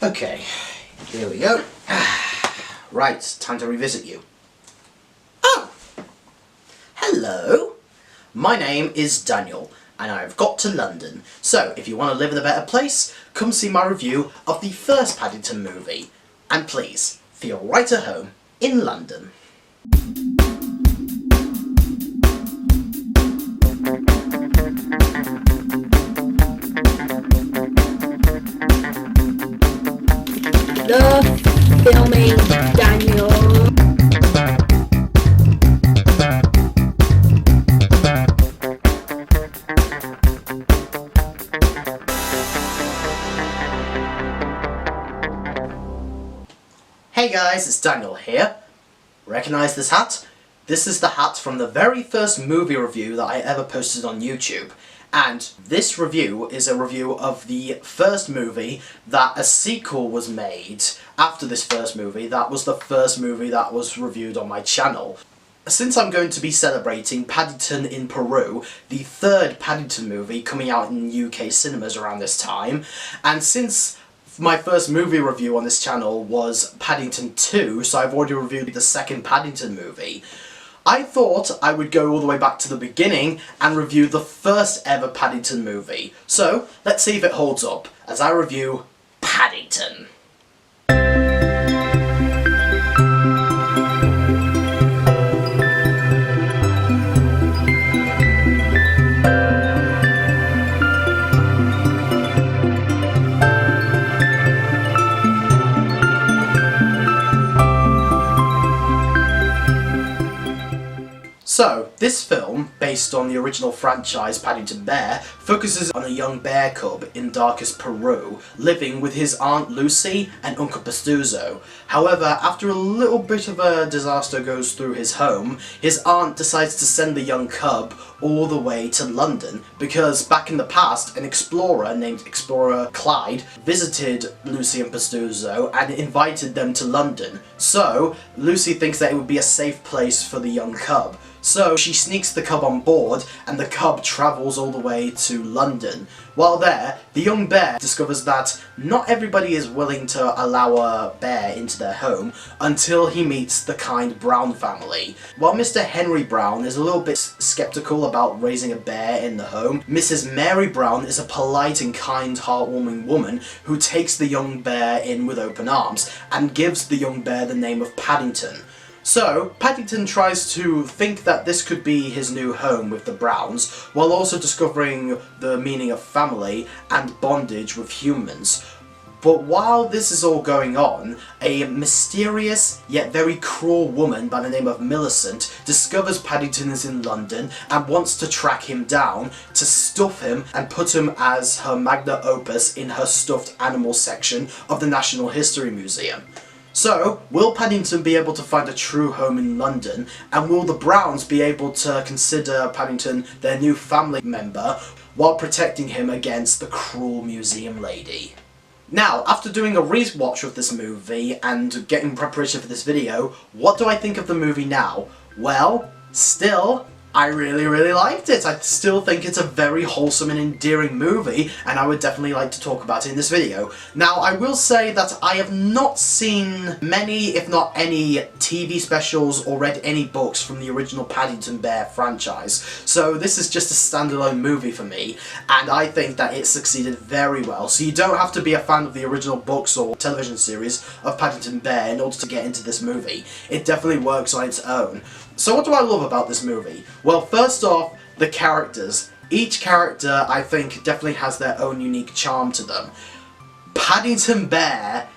Okay, here we go. Right, time to revisit you. Oh! Hello! My name is Daniel, and I've got to London. So, if you want to live in a better place, come see my review of the first Paddington movie. And please, feel right at home in London. The filming Daniel. Hey guys, it's Daniel here. Recognise this hat? This is the hat from the very first movie review that I ever posted on YouTube. And this review is a review of the first movie that a sequel was made after this first movie. That was the first movie that was reviewed on my channel. Since I'm going to be celebrating Paddington in Peru, the third Paddington movie coming out in UK cinemas around this time, and since my first movie review on this channel was Paddington 2, so I've already reviewed the second Paddington movie, I thought I would go all the way back to the beginning and review the first ever Paddington movie. So, let's see if it holds up as I review Paddington. So, this film, based on the original franchise Paddington Bear, focuses on a young bear cub in darkest Peru, living with his Aunt Lucy and Uncle Pastuzo. However, after a little bit of a disaster goes through his home, his aunt decides to send the young cub all the way to London, because back in the past, an explorer named Explorer Clyde visited Lucy and Pastuzo and invited them to London. So, Lucy thinks that it would be a safe place for the young cub. So she sneaks the cub on board, and the cub travels all the way to London. While there, the young bear discovers that not everybody is willing to allow a bear into their home until he meets the kind Brown family. While Mr. Henry Brown is a little bit skeptical about raising a bear in the home, Mrs. Mary Brown is a polite and kind, heartwarming woman who takes the young bear in with open arms and gives the young bear the name of Paddington. So, Paddington tries to think that this could be his new home with the Browns, while also discovering the meaning of family and bondage with humans. But while this is all going on, a mysterious yet very cruel woman by the name of Millicent discovers Paddington is in London and wants to track him down, to stuff him and put him as her magnum opus in her stuffed animal section of the National History Museum. So, will Paddington be able to find a true home in London, and will the Browns be able to consider Paddington their new family member while protecting him against the cruel museum lady? Now, after doing a rewatch of this movie and getting preparation for this video, what do I think of the movie now? Well, still, I really liked it. I still think it's a very wholesome and endearing movie, and I would definitely like to talk about it in this video. Now, I will say that I have not seen many, if not any, TV specials or read any books from the original Paddington Bear franchise, so this is just a standalone movie for me, and I think that it succeeded very well. So you don't have to be a fan of the original books or television series of Paddington Bear in order to get into this movie. It definitely works on its own. So what do I love about this movie? Well, first off, the characters. Each character, I think, definitely has their own unique charm to them. Paddington Bear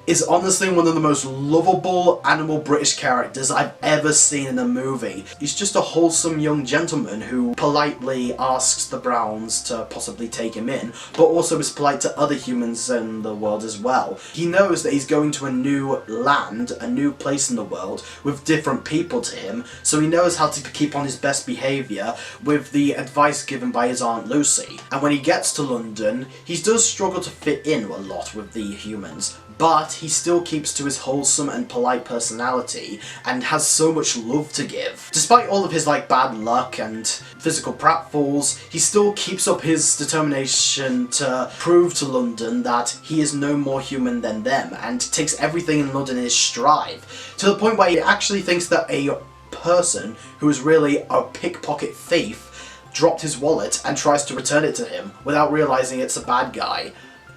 is honestly one of the most lovable animal British characters I've ever seen in a movie. He's just a wholesome young gentleman who politely asks the Browns to possibly take him in, but also is polite to other humans in the world as well. He knows that he's going to a new land, a new place in the world, with different people to him, so he knows how to keep on his best behaviour with the advice given by his Aunt Lucy. And when he gets to London, he does struggle to fit in a lot with the humans, but he still keeps to his wholesome and polite personality and has so much love to give. Despite all of his like bad luck and physical pratfalls, he still keeps up his determination to prove to London that he is no more human than them, and takes everything in London in his stride, to the point where he actually thinks that a person who is really a pickpocket thief dropped his wallet and tries to return it to him without realizing it's a bad guy.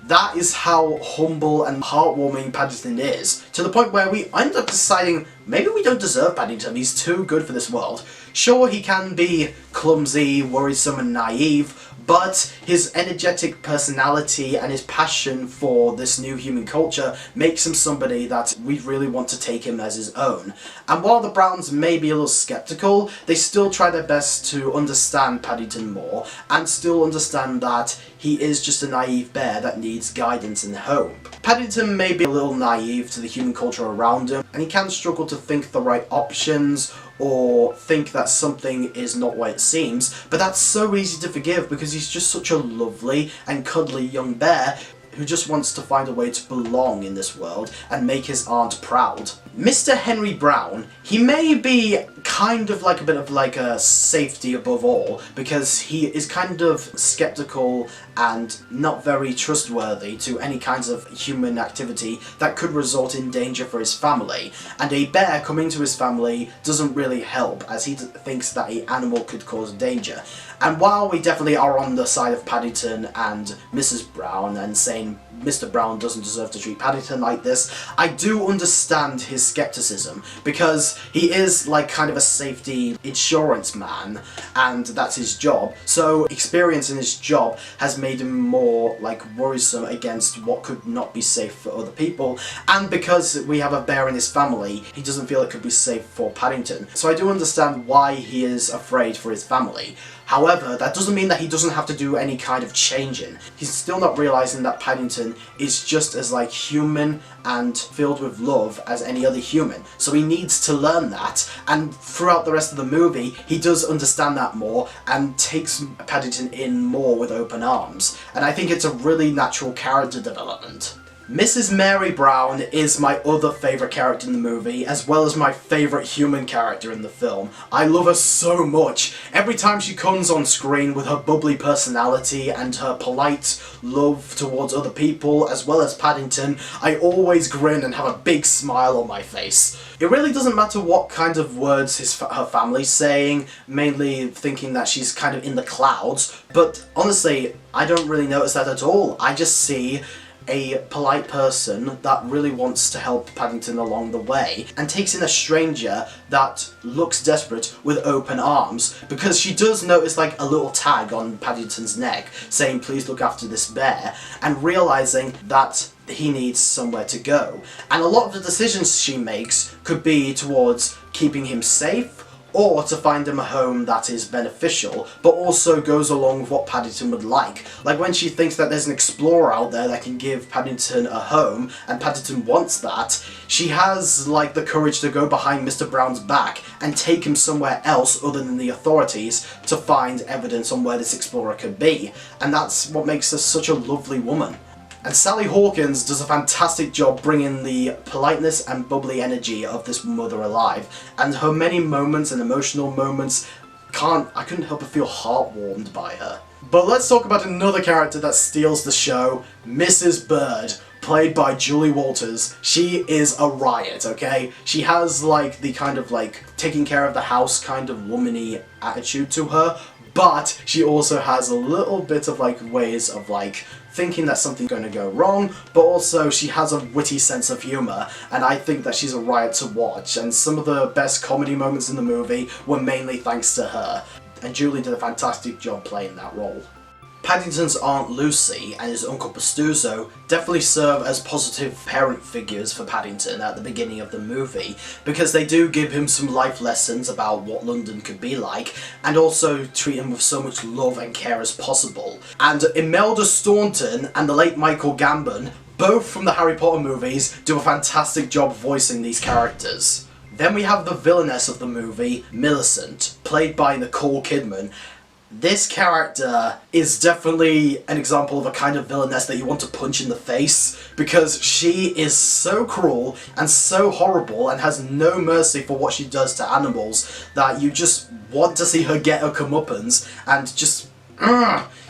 That is how humble and heartwarming Paddington is, to the point where we end up deciding maybe we don't deserve Paddington, he's too good for this world. Sure, he can be clumsy, worrisome and naive, but his energetic personality and his passion for this new human culture makes him somebody that we really want to take him as his own. And while the Browns may be a little skeptical, they still try their best to understand Paddington more, and still understand that he is just a naive bear that needs guidance and hope. Paddington may be a little naive to the human culture around him, and he can struggle to think the right options, or think that something is not what it seems, but that's so easy to forgive because he's just such a lovely and cuddly young bear who just wants to find a way to belong in this world and make his aunt proud. Mr. Henry Brown, he may be kind of like a bit of like a safety above all, because he is kind of skeptical and not very trustworthy to any kinds of human activity that could result in danger for his family, and a bear coming to his family doesn't really help, as he thinks that an animal could cause danger. And while we definitely are on the side of Paddington and Mrs. Brown and saying Mr. Brown doesn't deserve to treat Paddington like this, I do understand his skepticism, because he is like kind of a safety insurance man, and that's his job. So experience in his job has made him more like worrisome against what could not be safe for other people, and because we have a bear in his family, he doesn't feel it could be safe for Paddington. So I do understand why he is afraid for his family. However, that doesn't mean that he doesn't have to do any kind of changing. He's still not realising that Paddington is just as like human and filled with love as any other human. So he needs to learn that, and throughout the rest of the movie he does understand that more and takes Paddington in more with open arms. And I think it's a really natural character development. Mrs. Mary Brown is my other favourite character in the movie, as well as my favourite human character in the film. I love her so much. Every time she comes on screen with her bubbly personality and her polite love towards other people, as well as Paddington, I always grin and have a big smile on my face. It really doesn't matter what kind of words her family's saying, mainly thinking that she's kind of in the clouds, but honestly, I don't really notice that at all. I just see a polite person that really wants to help Paddington along the way, and takes in a stranger that looks desperate with open arms, because she does notice like a little tag on Paddington's neck saying please look after this bear, and realising that he needs somewhere to go. And a lot of the decisions she makes could be towards keeping him safe, or to find him a home that is beneficial, but also goes along with what Paddington would like. Like when she thinks that there's an explorer out there that can give Paddington a home, and Paddington wants that, she has like the courage to go behind Mr. Brown's back and take him somewhere else other than the authorities to find evidence on where this explorer could be. And that's what makes her such a lovely woman. And Sally Hawkins does a fantastic job bringing the politeness and bubbly energy of this mother alive, and her many moments and emotional moments, I couldn't help but feel heartwarmed by her. But let's talk about another character that steals the show, Mrs. Bird, played by Julie Walters. She is a riot, okay? She has like the kind of like taking care of the house kind of womany attitude to her, but she also has a little bit of like ways of like thinking that something's going to go wrong, but also she has a witty sense of humour, and I think that she's a riot to watch, and some of the best comedy moments in the movie were mainly thanks to her, and Julie did a fantastic job playing that role. Paddington's Aunt Lucy and his Uncle Pastuzo definitely serve as positive parent figures for Paddington at the beginning of the movie, because they do give him some life lessons about what London could be like, and also treat him with so much love and care as possible. And Imelda Staunton and the late Michael Gambon, both from the Harry Potter movies, do a fantastic job voicing these characters. Then we have the villainess of the movie, Millicent, played by Nicole Kidman. This character is definitely an example of a kind of villainess that you want to punch in the face, because she is so cruel and so horrible and has no mercy for what she does to animals that you just want to see her get her comeuppance and just,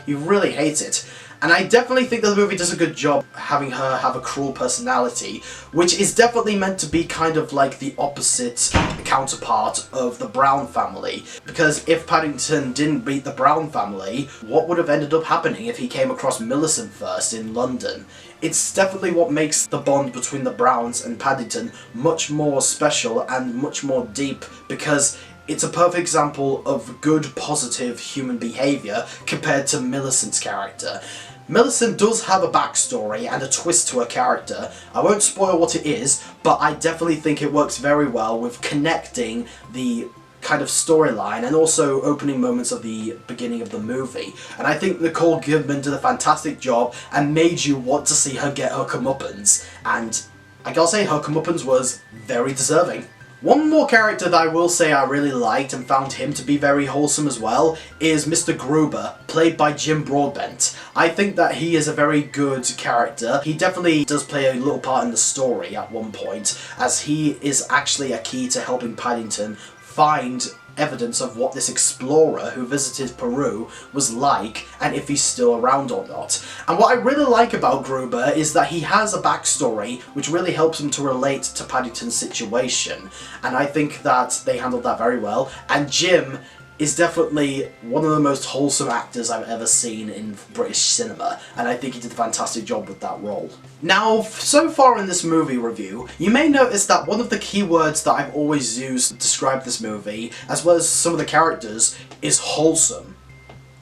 you really hate it. And I definitely think that the movie does a good job having her have a cruel personality, which is definitely meant to be kind of like the opposite counterpart of the Brown family. Because if Paddington didn't beat the Brown family, what would have ended up happening if he came across Millicent first in London? It's definitely what makes the bond between the Browns and Paddington much more special and much more deep, because it's a perfect example of good, positive human behaviour compared to Millicent's character. Millicent does have a backstory and a twist to her character. I won't spoil what it is, but I definitely think it works very well with connecting the kind of storyline and also opening moments of the beginning of the movie. And I think Nicole Kidman did a fantastic job and made you want to see her get her comeuppance. And I gotta say, her comeuppance was very deserving. One more character that I will say I really liked and found him to be very wholesome as well is Mr. Gruber, played by Jim Broadbent. I think that he is a very good character. He definitely does play a little part in the story at one point, as he is actually a key to helping Paddington find evidence of what this explorer who visited Peru was like, and if he's still around or not. And what I really like about Gruber is that he has a backstory which really helps him to relate to Paddington's situation, and I think that they handled that very well. And Jim is definitely one of the most wholesome actors I've ever seen in British cinema, and I think he did a fantastic job with that role. Now, so far in this movie review, you may notice that one of the key words that I've always used to describe this movie, as well as some of the characters, is wholesome.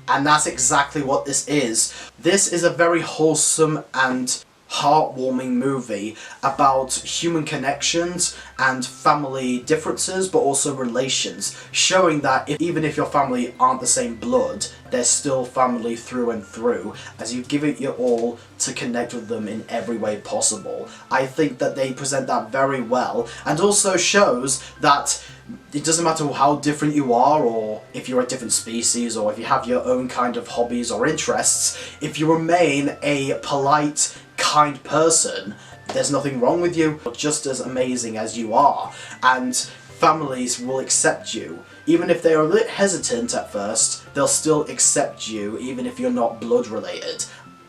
And that's exactly what this is. This is a very wholesome and heartwarming movie about human connections and family differences, but also relations, showing that even if your family aren't the same blood, they're still family through and through, as you give it your all to connect with them in every way possible. I think that they present that very well, and also shows that it doesn't matter how different you are, or if you're a different species, or if you have your own kind of hobbies or interests, if you remain a polite, kind person, there's nothing wrong with you. You're just as amazing as you are, and families will accept you. Even if they are a bit hesitant at first, they'll still accept you, even if you're not blood related.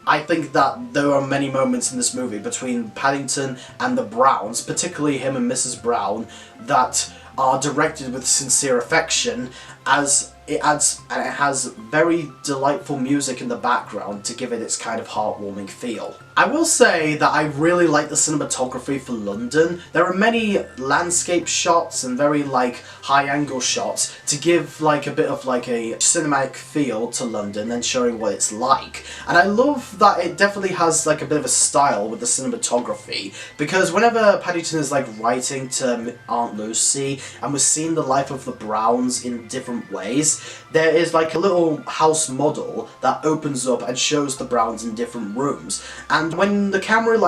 I think that there are many moments in this movie between Paddington and the Browns, particularly him and Mrs. Brown, that are directed with sincere affection, as it adds, and it has very delightful music in the background to give it its kind of heartwarming feel. I will say that I really like the cinematography for London. There are many landscape shots and very high angle shots to give a bit of a cinematic feel to London and showing what it's like. And I love that it definitely has a bit of a style with the cinematography, because whenever Paddington is writing to Aunt Lucy and we're seeing the life of the Browns in different ways, there is a little house model that opens up and shows the Browns in different rooms. And when the camera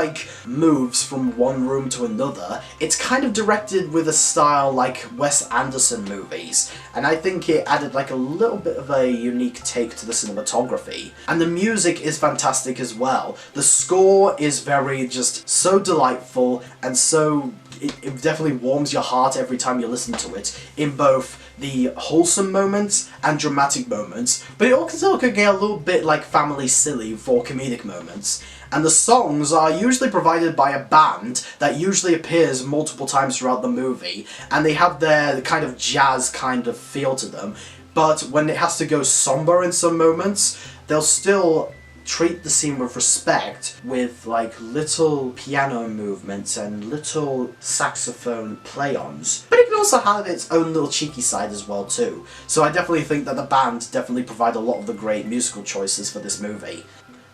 moves from one room to another, it's kind of directed with a style like Wes Anderson movies. And I think it added a little bit of a unique take to the cinematography. And the music is fantastic as well. The score is very just so delightful, and so it definitely warms your heart every time you listen to it, in both the wholesome moments and dramatic moments, but it also can get a little bit family silly for comedic moments. And the songs are usually provided by a band that usually appears multiple times throughout the movie, and they have their kind of jazz kind of feel to them, but when it has to go somber in some moments, they'll still treat the scene with respect, with little piano movements and little saxophone play-ons. But it can also have its own little cheeky side as well too. So I definitely think that the band definitely provide a lot of the great musical choices for this movie.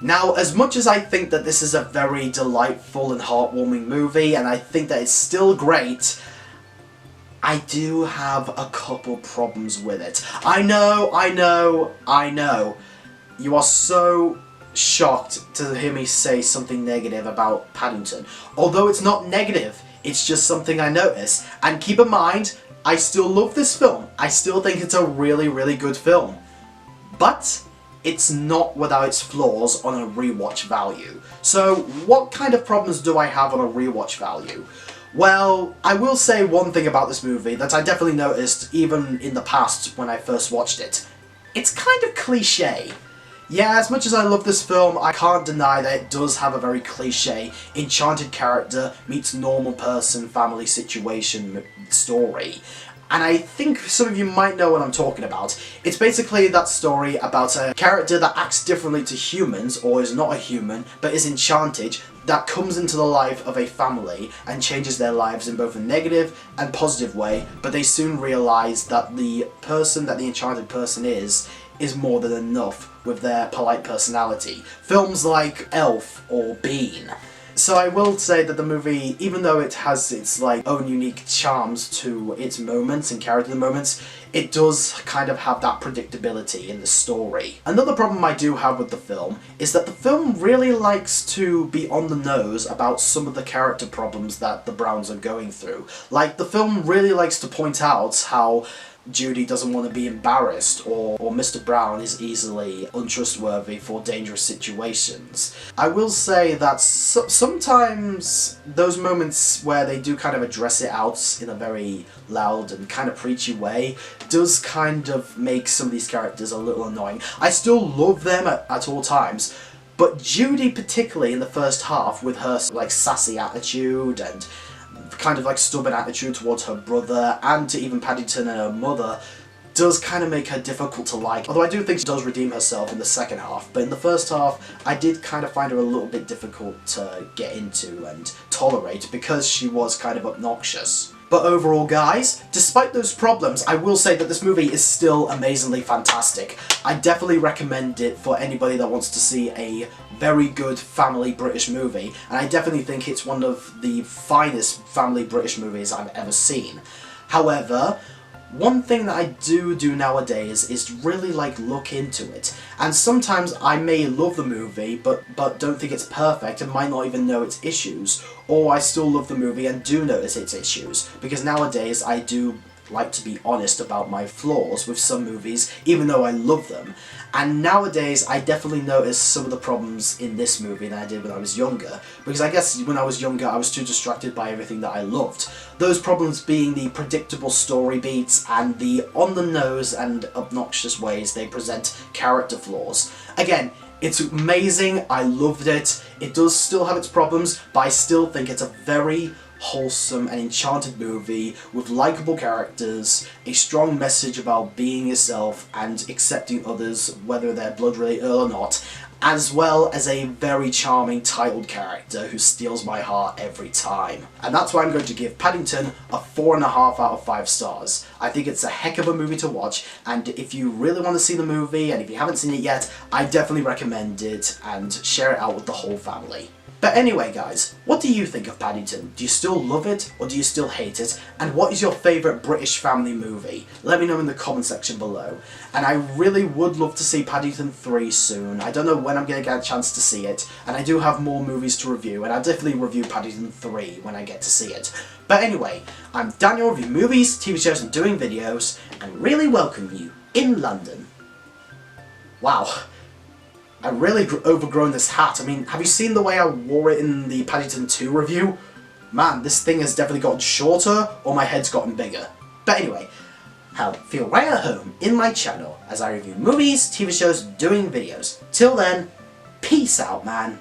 Now, as much as I think that this is a very delightful and heartwarming movie, and I think that it's still great, I do have a couple problems with it. I know. You are so shocked to hear me say something negative about Paddington. Although it's not negative, it's just something I notice. And keep in mind, I still love this film. I still think it's a really, really good film. but it's not without its flaws on a rewatch value. So what kind of problems do I have on a rewatch value? Well, I will say one thing about this movie that I definitely noticed even in the past when I first watched it. It's kind of cliche. Yeah, as much as I love this film, I can't deny that it does have a very cliche, enchanted character meets normal person, family situation story. And I think some of you might know what I'm talking about. It's basically that story about a character that acts differently to humans, or is not a human, but is enchanted, that comes into the life of a family and changes their lives in both a negative and positive way, but they soon realise that the person that the enchanted person is more than enough with their polite personality. Films like Elf or Bean. So I will say that the movie, even though it has its own unique charms to its moments and character moments, it does kind of have that predictability in the story. Another problem I do have with the film is that the film really likes to be on the nose about some of the character problems that the Browns are going through. Like, the film really likes to point out how Judy doesn't want to be embarrassed, or Mr. Brown is easily untrustworthy for dangerous situations. I will say that sometimes those moments where they do kind of address it out in a very loud and kind of preachy way does kind of make some of these characters a little annoying. I still love them at all times, but Judy particularly in the first half with her sassy attitude and kind of stubborn attitude towards her brother and to even Paddington and her mother does kind of make her difficult to like. Although I do think she does redeem herself in the second half, but in the first half I did kind of find her a little bit difficult to get into and tolerate because she was kind of obnoxious. But overall, guys, despite those problems, I will say that this movie is still amazingly fantastic. I definitely recommend it for anybody that wants to see a very good family British movie, and I definitely think it's one of the finest family British movies I've ever seen. However, one thing that I do nowadays is really look into it, and sometimes I may love the movie but don't think it's perfect and might not even know its issues, or I still love the movie and do notice its issues, because nowadays I do like to be honest about my flaws with some movies, even though I love them. And nowadays I definitely notice some of the problems in this movie than I did when I was younger, because I guess when I was younger I was too distracted by everything that I loved. Those problems being the predictable story beats and the on-the-nose and obnoxious ways they present character flaws. Again, it's amazing, I loved it. It does still have its problems, but I still think it's a very wholesome and enchanted movie with likeable characters, a strong message about being yourself and accepting others whether they're blood related or not, as well as a very charming titled character who steals my heart every time. And that's why I'm going to give Paddington a 4.5 out of 5 stars. I think it's a heck of a movie to watch, and if you really want to see the movie and if you haven't seen it yet, I definitely recommend it and share it out with the whole family. But anyway, guys, what do you think of Paddington? Do you still love it, or do you still hate it? And what is your favourite British family movie? Let me know in the comment section below. And I really would love to see Paddington 3 soon. I don't know when I'm going to get a chance to see it, and I do have more movies to review, and I'll definitely review Paddington 3 when I get to see it. But anyway, I'm Daniel, review movies, TV shows and doing videos, and really welcome you in London. Wow. I really overgrown this hat. I mean, have you seen the way I wore it in the Paddington 2 review? Man, this thing has definitely gotten shorter, or my head's gotten bigger. But anyway, I'll feel right at home in my channel as I review movies, TV shows, doing videos. Till then, peace out, man.